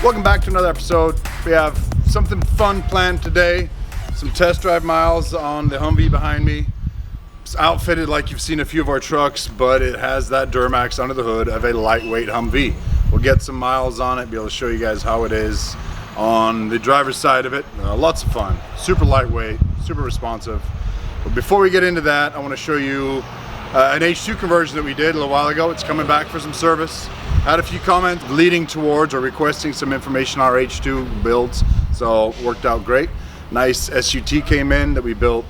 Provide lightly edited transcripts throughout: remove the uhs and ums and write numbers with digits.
Welcome back to another episode. We have something fun planned today. Some test drive miles on the Humvee behind me. It's outfitted like you've seen a few of our trucks, but it has that Duramax under the hood of a lightweight Humvee. We'll get some miles on it, be able to show you guys how it is on the driver's side of it. Lots of fun, super lightweight, super responsive. But before we get into that, I want to show you an H2 conversion that we did a little while ago. It's coming back for some service. Had a few comments leading towards or requesting some information on our H2 builds, so it worked out great. Nice SUT came in that we built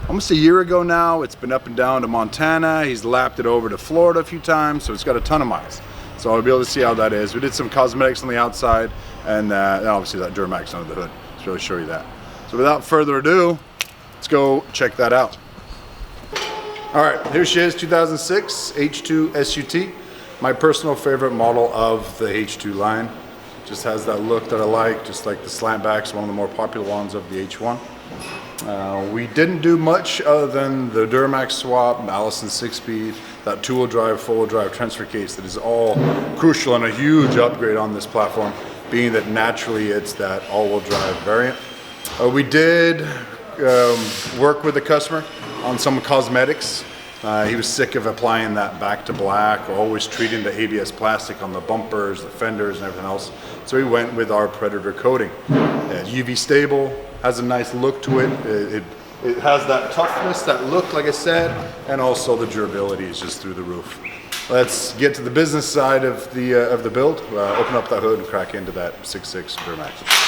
almost a year ago now. It's been up and down to Montana. He's lapped it over to Florida a few times, so it's got a ton of miles. So I'll be able to see how that is. We did some cosmetics on the outside, and obviously that Duramax under the hood. Let's really show you that. So without further ado, let's go check that out. All right, here she is, 2006 H2 SUT. My personal favorite model of the H2 line. Just has that look that I like, just like the slant backs, one of the more popular ones of the H1. We didn't do much other than the Duramax swap, Allison 6-speed, that two-wheel drive, four-wheel drive transfer case that is all crucial and a huge upgrade on this platform, being that naturally it's that all-wheel drive variant. We did work with the customer on some cosmetics. He was sick of applying that back to black or always treating the ABS plastic on the bumpers, the fenders, and everything else. So he went with our Predator coating. UV stable, has a nice look to it. It has that toughness, that look, like I said, and also the durability is just through the roof. Let's get to the business side of the build. Open up that hood and crack into that 6.6 Duramax.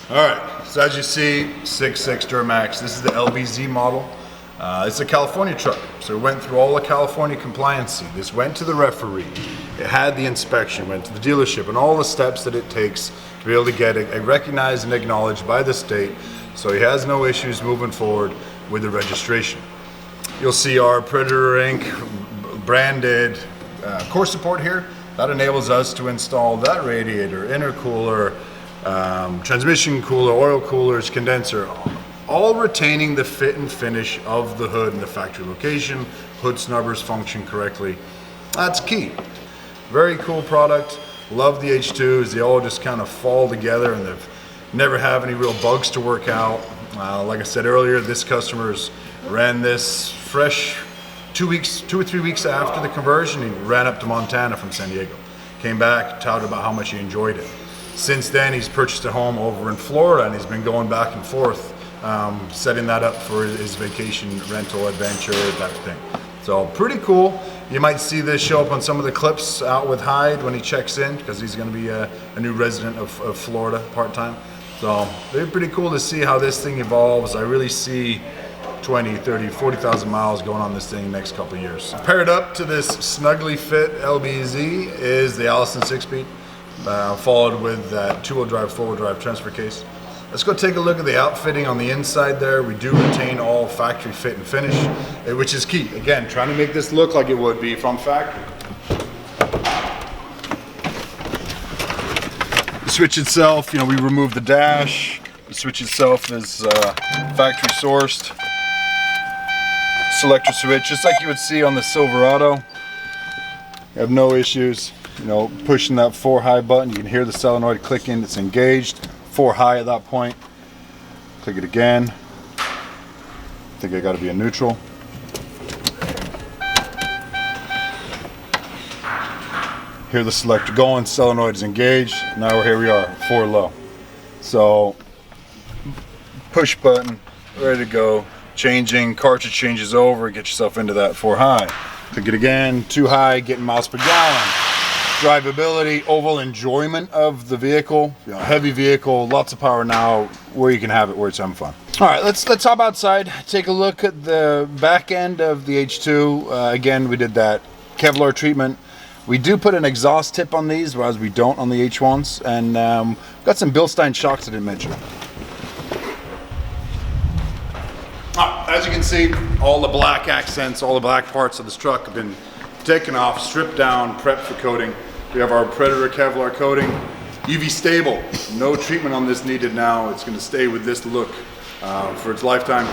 All right, so as you see, 6.6 Duramax. This is the LBZ model. It's a California truck, so it went through all the California compliance. This went to the referee. It had the inspection, went to the dealership, and all the steps that it takes to be able to get it recognized and acknowledged by the state. So he has no issues moving forward with the registration. You'll see our Predator Inc. branded core support here. That enables us to install that radiator, intercooler, transmission cooler, oil coolers, condenser, all retaining the fit and finish of the hood in the factory location. Hood snubbers function correctly. That's key. Very cool product. Love the H2s. They all just kind of fall together and they've never have any real bugs to work out. Like I said earlier, this customer's ran this fresh 2 or 3 weeks after the conversion. He ran up to Montana from San Diego. Came back, touted about how much he enjoyed it. Since then, he's purchased a home over in Florida and he's been going back and forth, setting that up for his vacation rental adventure, that thing. So pretty cool. You might see this show up on some of the clips out with Hyde when he checks in, because he's going to be a new resident of Florida part-time. So they're pretty cool to see how this thing evolves. I really see 20, 30, 40,000 miles going on this thing in the next couple of years. Paired up to this snugly fit LBZ is the Allison 6-speed. Followed with that two-wheel drive, four-wheel drive transfer case. Let's go take a look at the outfitting on the inside there. We do retain all factory fit and finish, which is key. Again, trying to make this look like it would be from factory. The switch itself, we removed the dash. The switch itself is factory sourced. Selector switch, just like you would see on the Silverado. You have no issues. Pushing that 4 high button, you can hear the solenoid clicking. It's engaged. 4 high at that point. Click it again. I think I got to be in neutral. Hear the selector going. Solenoid is engaged. Now here we are, 4 low. So push button, ready to go. Changing cartridge changes over. Get yourself into that 4 high. Click it again. 2 high, getting miles per gallon. Drivability, overall enjoyment of the vehicle. Heavy vehicle, lots of power now, where you can have it where it's having fun. All right, let's hop outside, take a look at the back end of the H2. Again, we did that Kevlar treatment. We do put an exhaust tip on these, whereas we don't on the H1s, and got some Bilstein shocks I didn't mention. As you can see, all the black accents, all the black parts of this truck have been taken off, stripped down, prepped for coating. We have our Predator Kevlar coating, UV stable. No treatment on this needed now. It's going to stay with this look for its lifetime.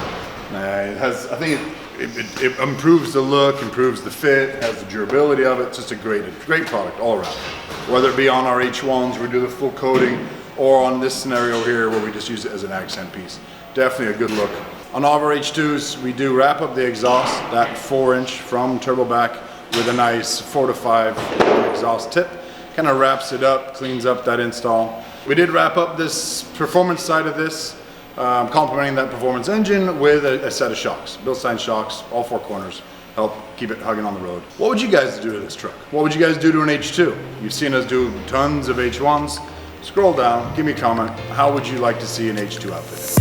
It has, I think it improves the look, improves the fit, has the durability of it. It's just a great product all around. Whether it be on our H1s, we do the full coating, or on this scenario here where we just use it as an accent piece. Definitely a good look. On all of our H2s, we do wrap up the exhaust, that 4-inch from turbo back, with a nice 4 to 5 exhaust tip. Kind of wraps it up, cleans up that install. We did wrap up this performance side of this, complementing that performance engine with a set of shocks. Bilstein shocks, all 4 corners, help keep it hugging on the road. What would you guys do to this truck? What would you guys do to an H2? You've seen us do tons of H1s. Scroll down, give me a comment. How would you like to see an H2 outfit?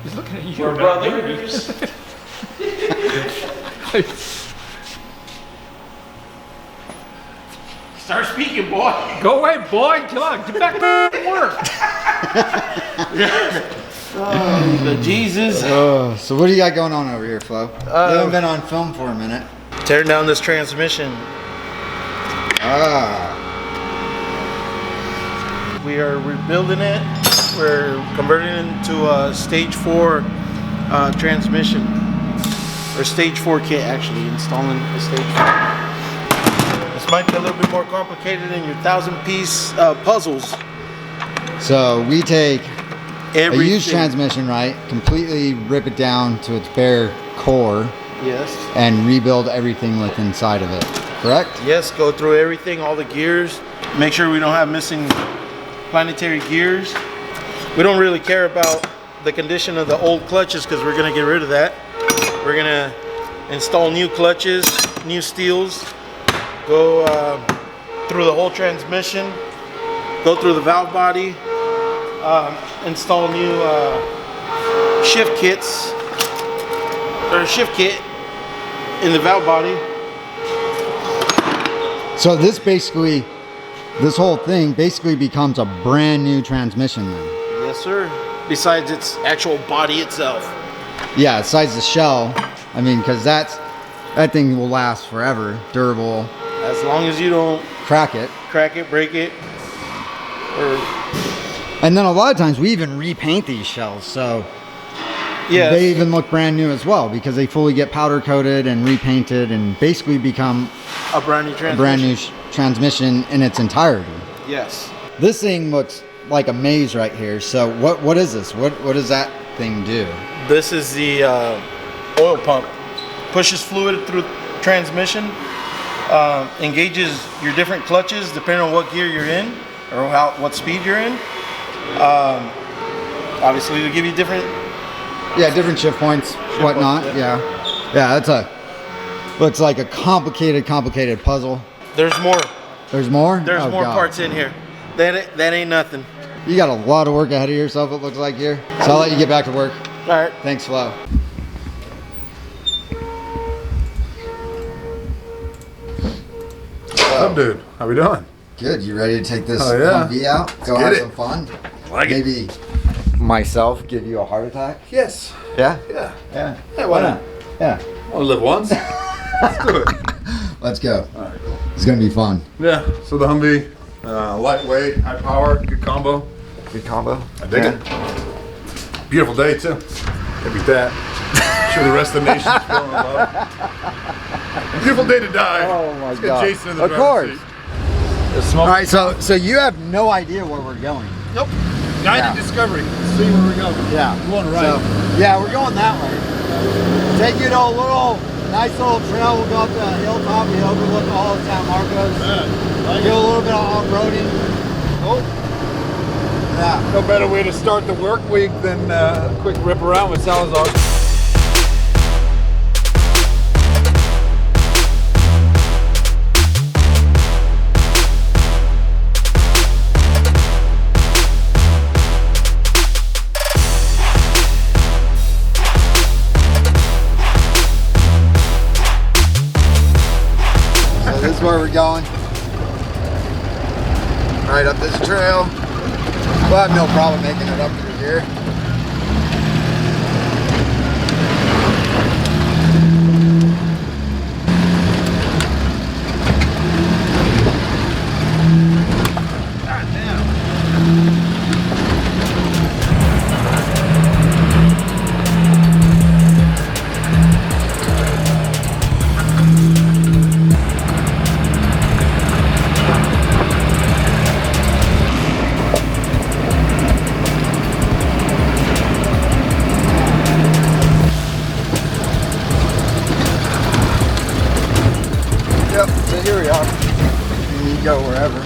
He's looking at you. We're brothers. Start speaking, boy. Go away, boy. Come on, get back to work. The Jesus. So what do you got going on over here, Flo? You haven't been on film for a minute. Tearing down this transmission. We are rebuilding it. We're converting it into a stage 4 transmission. Or stage 4 kit, actually, installing a stage 4. This might be a little bit more complicated than your 1,000-piece puzzles. So we take a used Everything. transmission, right? Completely rip it down to its bare core Yes. and rebuild everything with inside of it, correct? Yes, go through everything, all the gears. Make sure we don't have missing planetary gears. We don't really care about the condition of the old clutches because we're gonna get rid of that. We're gonna install new clutches, new steels, go through the whole transmission, go through the valve body, install new shift kits, or shift kit in the valve body. So this whole thing basically becomes a brand new transmission then. Yes, sir. Besides its actual body itself. Yeah, besides the shell, I mean, because that thing will last forever, durable. As long as you don't Crack it. crack it, break it, or And then a lot of times we even repaint these shells, so yeah, they even look brand new as well because they fully get powder coated and repainted and basically become a brand new transmission. a brand new transmission in its entirety. Yes. This thing looks like a maze right here. So what is this? What does that thing do? This is the oil pump. Pushes fluid through transmission, engages your different clutches depending on what gear you're in or what speed you're in. Obviously, to give you different. Yeah, different shift points, whatnot. points, Yeah, that's looks like a complicated puzzle. There's more. There's more. There's Oh, more God. parts in here. That ain't nothing. You got a lot of work ahead of yourself. It looks like here. So I'll let you get back to work. All right. Thanks, Flo. What's up, dude? How we doing? Good. You ready to take this Oh, yeah. Humvee out? Go Get have it. some fun. Like it. Maybe myself give you a heart attack. Yes. Yeah. Yeah. Yeah. Yeah, why not? Yeah. I'll live once. Let's do it. Let's go. All right, cool. It's gonna be fun. Yeah, so the Humvee, lightweight, high power, good combo. Good combo. I dig it. Beautiful day too. Can't beat that. Sure the rest of the nation's feeling love. Beautiful day to die. Oh my Let's get God. Jason in the Of driver's course. seat. All right. So you have no idea where we're going. Nope. Guided Yeah. discovery. See where we're going. Yeah. You want to ride? So, yeah, we're going that way. Take you to a nice little trail. We'll go up the hilltop. We overlook all of San Marcos. Do a little bit of off-roading. Oh, Yeah. no better way to start the work week than a quick rip around with Salazar. right up this trail. We'll have no problem making it up through here. Here we are. You can go wherever.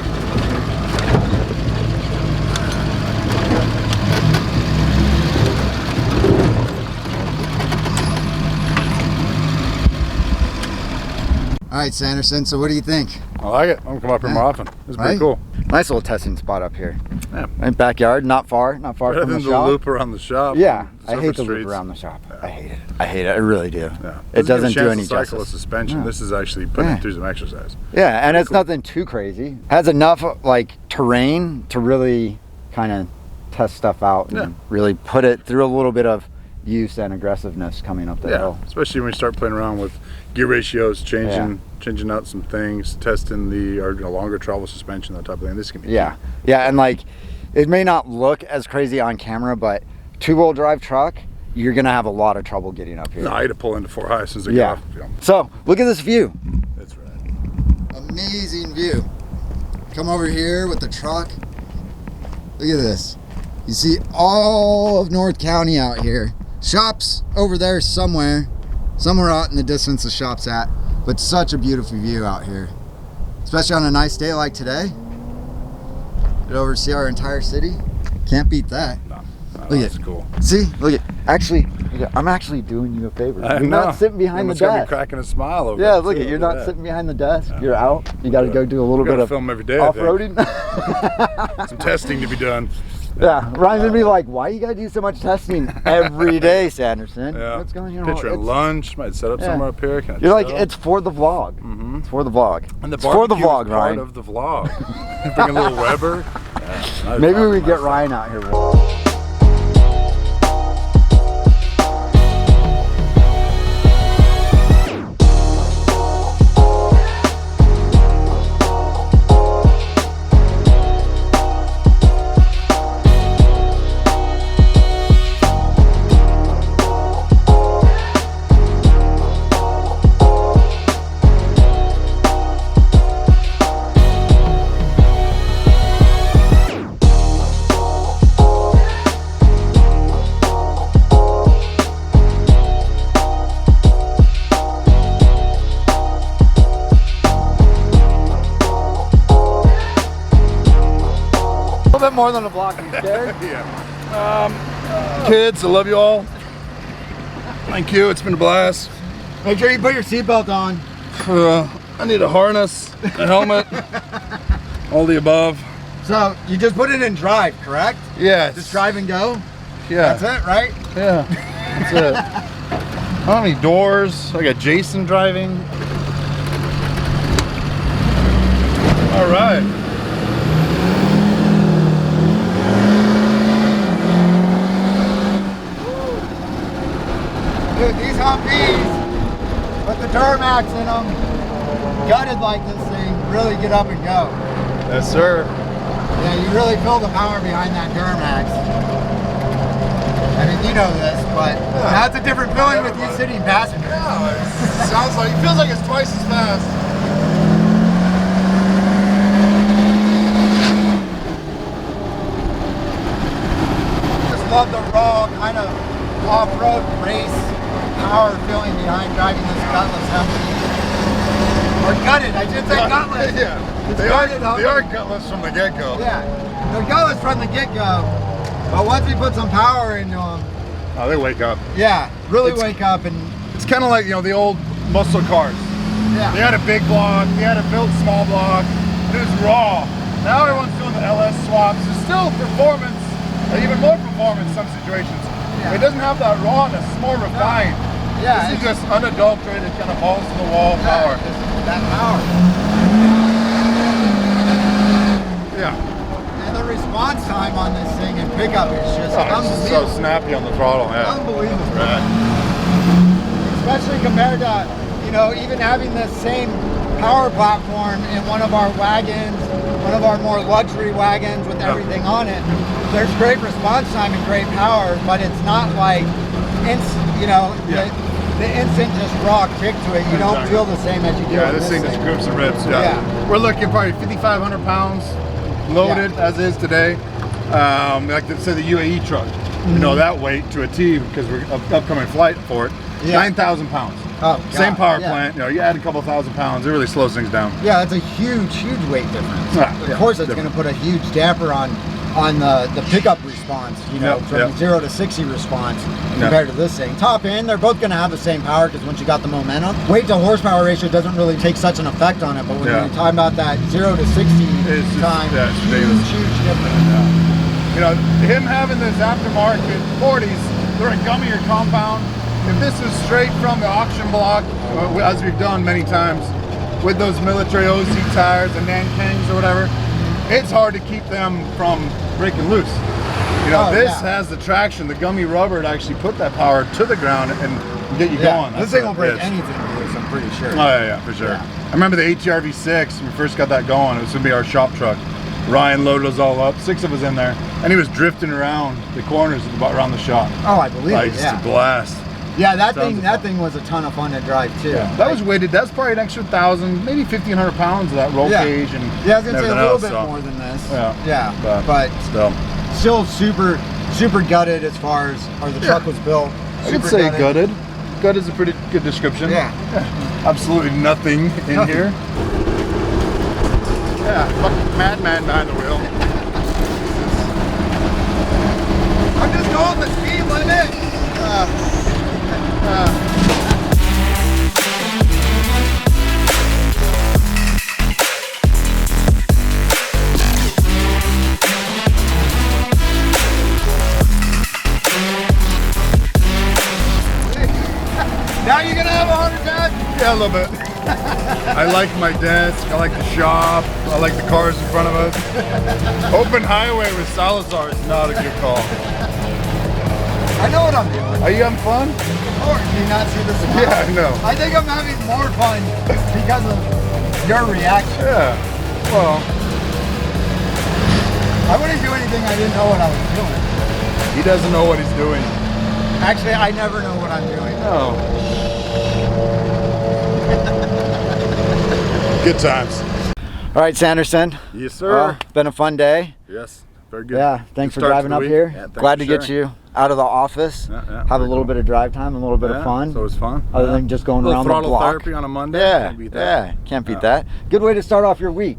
All right, Sanderson, so what do you think? I like it. I'm gonna come up here more often. It's pretty cool. Nice little testing spot up here. Yeah. Right backyard, not far Rather from the than shop. the loop around the shop. Yeah, I Surface hate the streets. loop around the shop. I hate it. I hate it. I really do. Yeah. It doesn't do any cycle justice. with suspension. No. This is actually putting it through some exercise. Yeah, and it's nothing too crazy. Has enough like terrain to really kind of test stuff out and really put it through a little bit of use and aggressiveness coming up the hill. Especially when you start playing around with gear ratios, changing out some things, testing the longer travel suspension, that type of thing. This can be yeah, and like it may not look as crazy on camera, but two-wheel drive truck, you're gonna have a lot of trouble getting up here. No, I had to pull into 4 high as soon as I get off. So look at this view. That's right. Amazing view. Come over here with the truck. Look at this. You see all of North County out here. Shops over there somewhere out in the distance the shop's at, but such a beautiful view out here, especially on a nice day like today. Get over to see our entire city. Can't beat that. Look That's cool. See, look at, actually, I'm actually doing you a favor. You're not sitting behind the Gonna desk. be cracking a smile over Yeah, it, look too. at, you're not sitting behind the desk. You're out. You got to go do a little bit of film every day, I think. off-roading. Some testing to be done. Yeah, Ryan's gonna be like, why you gotta do so much testing every day, Sanderson? Yeah. What's going on? Picture at lunch. Might set up somewhere up here. You're like, it's for the vlog. It's for the vlog. And the it's for the vlog, part Ryan. of the vlog. Bring a little Weber. Yeah, Maybe we get Ryan out here. More than a block, you scared? Kids, I love you all. Thank you. It's been a blast. Make sure you put your seatbelt on. I need a harness, a helmet, all the above. So you just put it in drive, correct? Yeah. Just drive and go? Yeah. That's it, right? Yeah. That's it. I don't have any doors. I got Jason driving. All right. Dude, these Humvees with the Duramax in them, gutted like this thing, really get up and go. Yes, sir. Yeah, you really feel the power behind that Duramax. I mean, you know this, but that's a different feeling with you sitting passenger. Yeah, sounds like, it feels like it's twice as fast. Just love the raw kind of off-road race power feeling behind driving this gutless Humvee. Or gutted, I should say gutless. Yeah, they are gutless from the get-go. Yeah, they're gutless from the get-go, but once we put some power into them, oh, they wake up. yeah, really wake up. And it's kind of like, the old muscle cars. yeah, They had a big block, they had a built small block, it was raw. Now everyone's doing the LS swaps. There's still performance, even more performance in some situations. Yeah. It doesn't have that rawness, it's more refined. Yeah, This is just unadulterated, kind of balls to the wall power. That power. Yeah. pickup is just It's so unbelievable. snappy on the throttle. Yeah. Unbelievable. Right. Especially compared to, you know, even having the same power platform in one of our wagons, one of our more luxury wagons with everything on it. There's great response time and great power, but it's not like, you know, the instant just raw kick to it. You don't feel the same as you do. Yeah, this thing just grips and rips. Yeah. We're looking probably 5,500 pounds loaded as is today. Like say the UAE truck, you know, that weight to a T because we're upcoming flight for it. 9,000 pounds. Oh, God. Same power plant. You know, you add a couple thousand pounds, it really slows things down. Yeah, it's a huge weight difference. Of course, it's going to put a huge damper on the pickup response. You know, from 0 to 60 response compared to this thing. Top end, they're both going to have the same power because once you got the momentum, weight to horsepower ratio doesn't really take such an effect on it. But when you're talking about that 0 to 60 time, huge difference. You know, him having this aftermarket 40s, they're a gummier compound. If this is straight from the auction block, as we've done many times with those military OC tires and Nankings or whatever, it's hard to keep them from breaking loose. You know, this has the traction, the gummy rubber to actually put that power to the ground and get you going. This thing will break anything loose, I'm pretty sure. Oh yeah, for sure. I remember the ATR V6, when we first got that going, it was gonna be our shop truck. Ryan loaded us all up, 6 of us in there, and he was drifting around the corners around the shop. Oh, I believe it, just a blast. Yeah, that thing was a ton of fun to drive too. Yeah. That was weighted. That's probably an extra 1,000, maybe 1,500 pounds of that roll cage and I was gonna say a little bit more than this. But still super gutted as far as the truck was built. I would say gutted. Gutted is a pretty good description. Yeah. Absolutely nothing in here. Yeah, fucking madman behind the wheel. I'm just going the speed limit. Now you're gonna have a heart attack? Yeah, a little bit. I like my desk, I like the shop, I like the cars in front of us. Open highway with Salazar is not a good call. I know what I'm doing. Are you having fun? Or do you not see the smile? Yeah, I know. I think I'm having more fun because of your reaction. Yeah, well. I wouldn't do anything I didn't know what I was doing. He doesn't know what he's doing. Actually, I never know what I'm doing. Oh. Good times. All right, Sanderson. Yes, sir. Been a fun day. Yes, very good. Yeah, thanks Good for start driving to the up week. here. Yeah, Glad to thanks for get sharing. you out of the office. Have a little bit of drive time, a little bit of fun. So it was fun. Other than just going a little around the throttle block. therapy on a Monday. Can't beat that. Yeah, can't beat that. Good way to start off your week.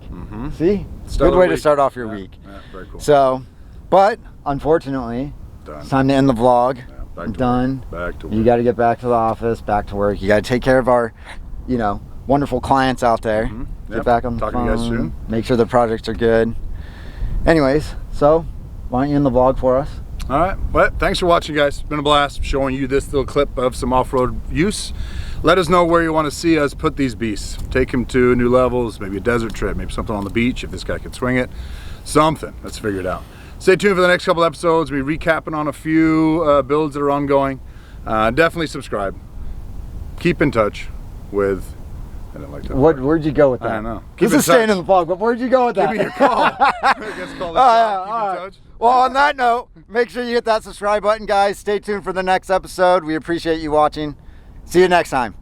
See? Start Good of way the to week. start off your week. Yeah, very cool. So, but unfortunately, it's time to end the vlog. Back I'm to done. work. Back to work. You got to get back to the office, back to work. You got to take care of our, you know, wonderful clients out there. Get back on the Talking to you guys phone. soon. Make sure the projects are good. Anyways, so why don't you end the vlog for us? All right. Well, thanks for watching, guys. It's been a blast showing you this little clip of some off-road use. Let us know where you want to see us put these beasts. Take them to new levels, maybe a desert trip, maybe something on the beach if this guy can swing it. Something. Let's figure it out. Stay tuned for the next couple episodes. We'll be recapping on a few builds that are ongoing. Definitely subscribe. Keep in touch with... I didn't like that. Where'd you go with that? I don't know. This is staying in the vlog, but where'd you go with that? Give me your call. I guess call this out. Keep in touch. Well, on that note, make sure you hit that subscribe button, guys. Stay tuned for the next episode. We appreciate you watching. See you next time.